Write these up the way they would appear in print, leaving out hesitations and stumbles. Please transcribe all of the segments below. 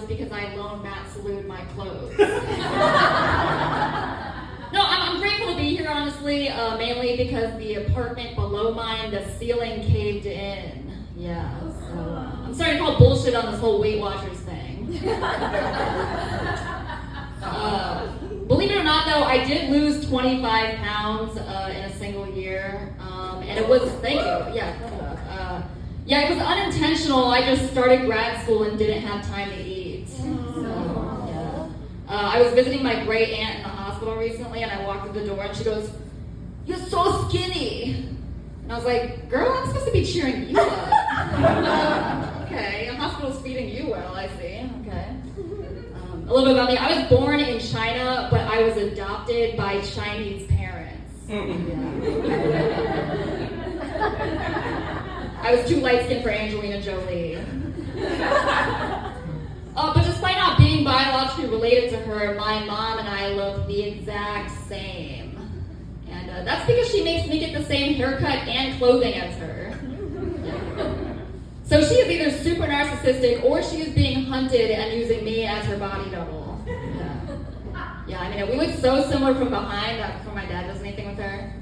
because I loaned Matt Salute my clothes. No, I'm grateful to be here, honestly, mainly because the apartment below mine, the ceiling caved in. Yeah, so I'm starting to call bullshit on this whole Weight Watchers thing. Believe it or not, though, I did lose 25 pounds in a single year, and it was, thank you, yeah, yeah, it was unintentional. I just started grad school and didn't have time to eat. So, yeah. I was visiting my great aunt in the hospital recently, and I walked through the door, and she goes, "You're so skinny." And I was like, "Girl, I'm supposed to be cheering you up." Okay, a hospital's feeding you well, I see. Okay. A little bit about me. I was born in China, but I was adopted by Chinese parents. I was too light-skinned for Angelina Jolie. But despite not being biologically related to her, my mom and I look the exact same. And that's because she makes me get the same haircut and clothing as her. So she is either super narcissistic or she is being hunted and using me as her body double. Yeah, I mean, we look so similar from behind that before my dad does anything with her.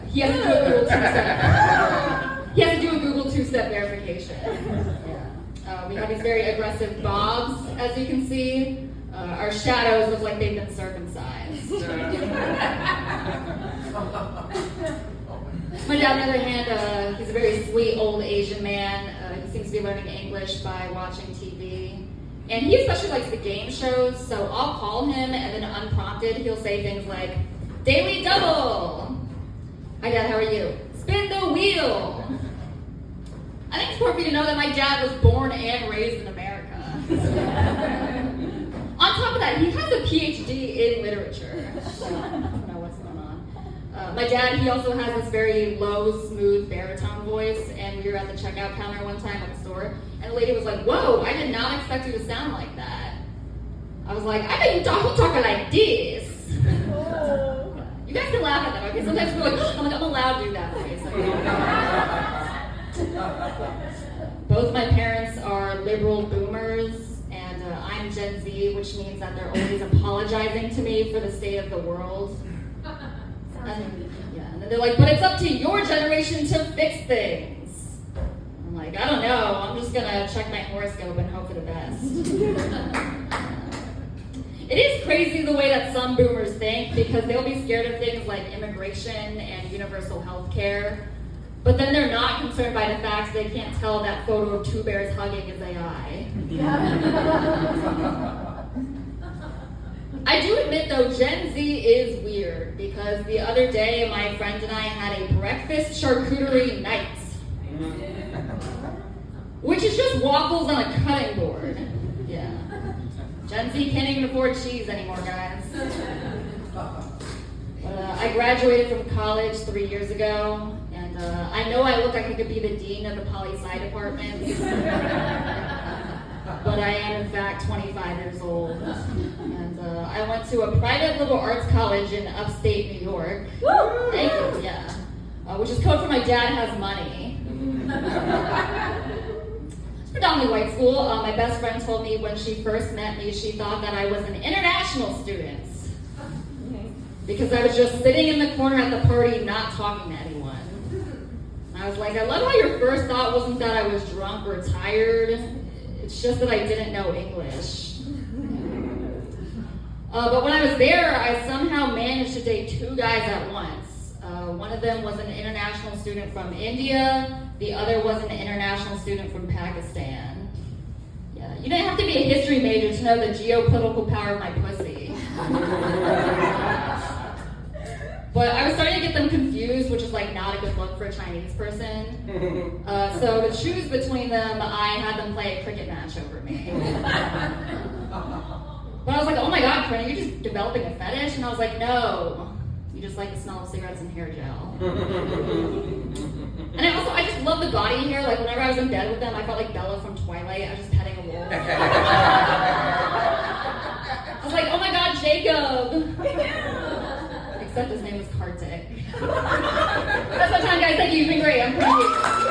He has to do a Google two-step. He has to do a Google two-step verification. Yeah. We have these very aggressive bobs, as you can see. Our shadows look like they've been circumcised. My dad, on the other hand, he's a very sweet old Asian man. He seems to be learning English by watching TV. And he especially likes the game shows, so I'll call him and then unprompted, he'll say things like, "Daily Double!" "Hi Dad, how are you?" "Spin the wheel!" I think it's important for you to know that my dad was born and raised in America. On top of that, he has a PhD in literature. So I don't know what's going on. My dad, he also has this very low, smooth baritone voice, and we were at the checkout counter one time at the store, and the lady was like, "Whoa, I did not expect you to sound like that." I was like, "I bet you talking like this." You guys can laugh at that, okay? Sometimes we're like, I'm allowed to do that voice. Both my parents are liberal boomers, and I'm Gen Z, which means that they're always apologizing to me for the state of the world. And then they're like, "But it's up to your generation to fix things." I'm like, I don't know. I'm just gonna check my horoscope and hope for the best. It is crazy the way that some boomers think, because they'll be scared of things like immigration and universal health care, but then they're not concerned by the fact they can't tell that photo of two bears hugging is AI. I do admit, though, Gen Z is weird, because the other day my friend and I had a breakfast charcuterie night, which is just waffles on a cutting board. Yeah. Gen Z can't even afford cheese anymore, guys. I graduated from college 3 years ago, and I know I look like I could be the dean of the poli-sci department, but I am in fact 25 years old, and I went to a private liberal arts college in upstate New York. Thank you, yeah. Which is code for my dad has money. It's predominantly white school. My best friend told me when she first met me, she thought that I was an international student, because I was just sitting in the corner at the party not talking to anyone. And I was like, I love how your first thought wasn't that I was drunk or tired. It's just that I didn't know English. But when I was there, I somehow managed to date two guys at once. One of them was an international student from India. The other was an international student from Pakistan. Yeah, you didn't have to be a history major to know the geopolitical power of my pussy. But I was starting to get them confused, which is like not a good look for a Chinese person. So to choose between them, I had them play a cricket match over me. But I was like, "Oh my God, Corinna, you're just developing a fetish?" And I was like, "No, you just like the smell of cigarettes and hair gel." And I just love the body hair. Like whenever I was in bed with them, I felt like Bella from Twilight. I was just petting a wolf. I was like, "Oh my God, Jacob." Except his name was Kartik. That's my time, guys. Thank you. You've been great. I'm